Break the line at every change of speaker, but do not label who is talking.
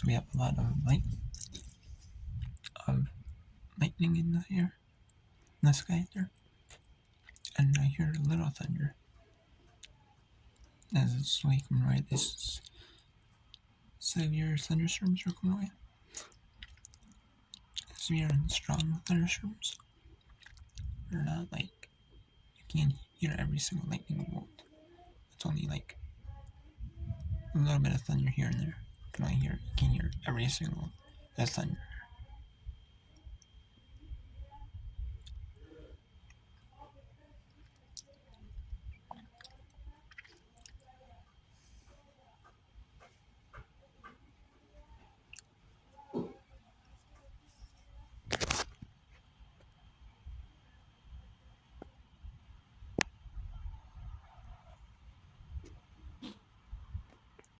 So we have a lot of lightning in the air, in the sky there, and I hear a little thunder. As it's like right, this severe thunderstorms are coming away. Severe and strong thunderstorms. They're not like you can't hear every single lightning bolt. It's only like a little bit of thunder here and there. You can hear every single thunder.